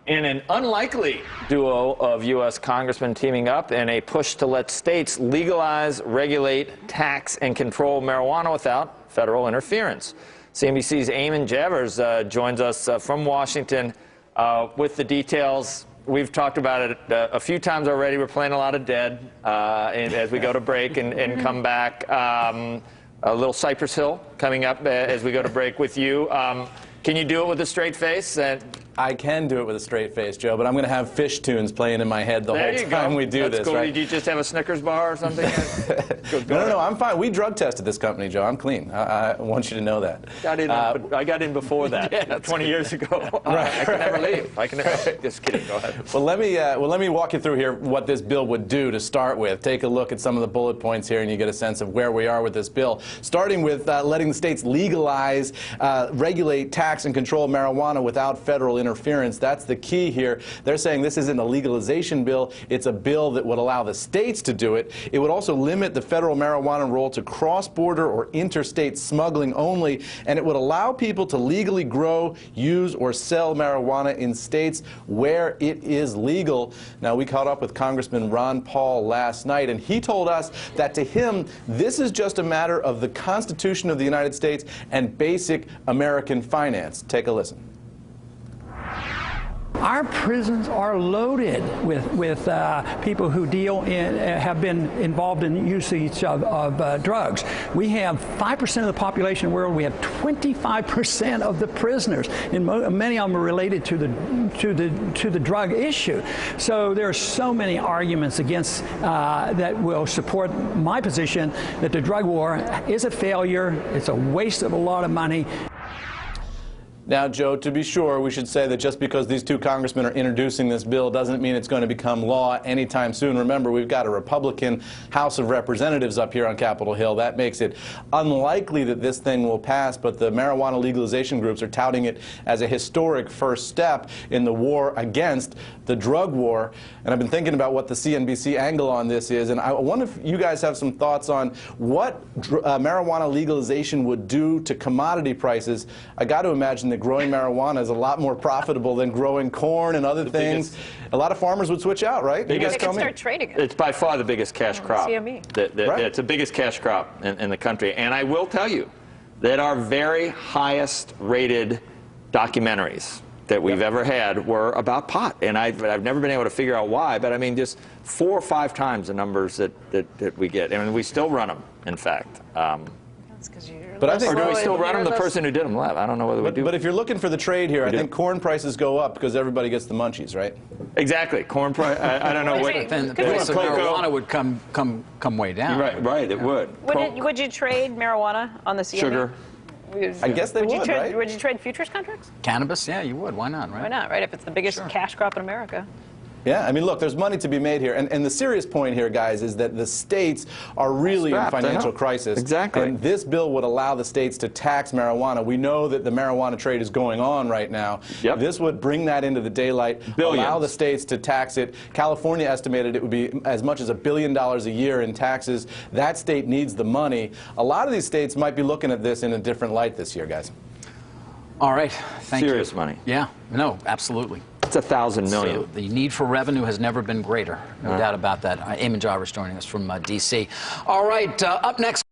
In an unlikely duo of U.S. congressmen teaming up in a push to let states legalize, regulate, tax, and control marijuana without federal interference. CNBC's Eamon Javers joins us from Washington with the details. We've talked about it a few times already. We're playing a lot of dead as we go to break and come back. A little Cypress Hill coming up as we go to break with you. Can you do it with a straight face? I can do it with a straight face, Joe, but I'm going to have fish tunes playing in my head the whole time we do this. Cool. Right? Did you just have a Snickers bar or something? No, I'm fine. We drug tested this company, Joe. I'm clean. I want you to know that. I got in before that, yeah, 20 years ago. I can never leave. I can never. Just kidding. Go ahead. Well, let me walk you through here what this bill would do to start with. Take a look at some of the bullet points here, and you get a sense of where we are with this bill. Starting with letting the states legalize, regulate, tax, and control marijuana without federal interference. That's the key here. They're saying this isn't a legalization bill. It's a bill that would allow the states to do it. It would also limit the federal marijuana role to cross-border or interstate smuggling only, and it would allow people to legally grow, use, or sell marijuana in states where it is legal. Now, we caught up with Congressman Ron Paul last night, and he told us that to him, this is just a matter of the Constitution of the United States and basic American finance. Take a listen. Our prisons are loaded with people who have been involved in usage of drugs. We have 5% of the population in the world. We have 25% of the prisoners, and many of them are related to the drug issue. So there are so many arguments against that will support my position that the drug war is a failure. It's a waste of a lot of money. Now, Joe, to be sure, we should say that just because these two congressmen are introducing this bill doesn't mean it's going to become law anytime soon. Remember, we've got a Republican House of Representatives up here on Capitol Hill. That makes it unlikely that this thing will pass, but the marijuana legalization groups are touting it as a historic first step in the war against the drug war. And I've been thinking about what the CNBC angle on this is, and I wonder if you guys have some thoughts on what marijuana legalization would do to commodity prices. I got to imagine that growing marijuana is a lot more profitable than growing corn and other things. A lot of farmers would switch out, right? They could start trading it. It's by far the biggest cash crop. CME. It's the biggest cash crop in the country. And I will tell you that our very highest rated documentaries that we've ever had were about pot. And I've never been able to figure out why, but I mean just 4 or 5 times the numbers that we get. I mean, we still run them, in fact. That's because you're But or do we still run them? The person who did them left. I don't know whether we do. But if you're looking for the trade here, I think corn prices go up because everybody gets the munchies, right? Exactly. Corn price. I don't know what. Then the price of marijuana would come way down. Right. It would. Would you trade marijuana on the CME? Sugar. I guess they would, right? Would you trade futures contracts? Cannabis, yeah, you would. Why not, right? Why not, right? If it's the biggest cash crop in America. Yeah, I mean, look, there's money to be made here. And the serious point here, guys, is that the states are really in financial crisis. Exactly. And this bill would allow the states to tax marijuana. We know that the marijuana trade is going on right now. Yep. This would bring that into the daylight, allow the states to tax it. California estimated it would be as much as $1 billion a year in taxes. That state needs the money. A lot of these states might be looking at this in a different light this year, guys. All right. Thank you. Serious money. Yeah. No, absolutely. It's 1,000 million. So the need for revenue has never been greater. No doubt about that. Eamon Javers joining us from D.C. All right. Up next.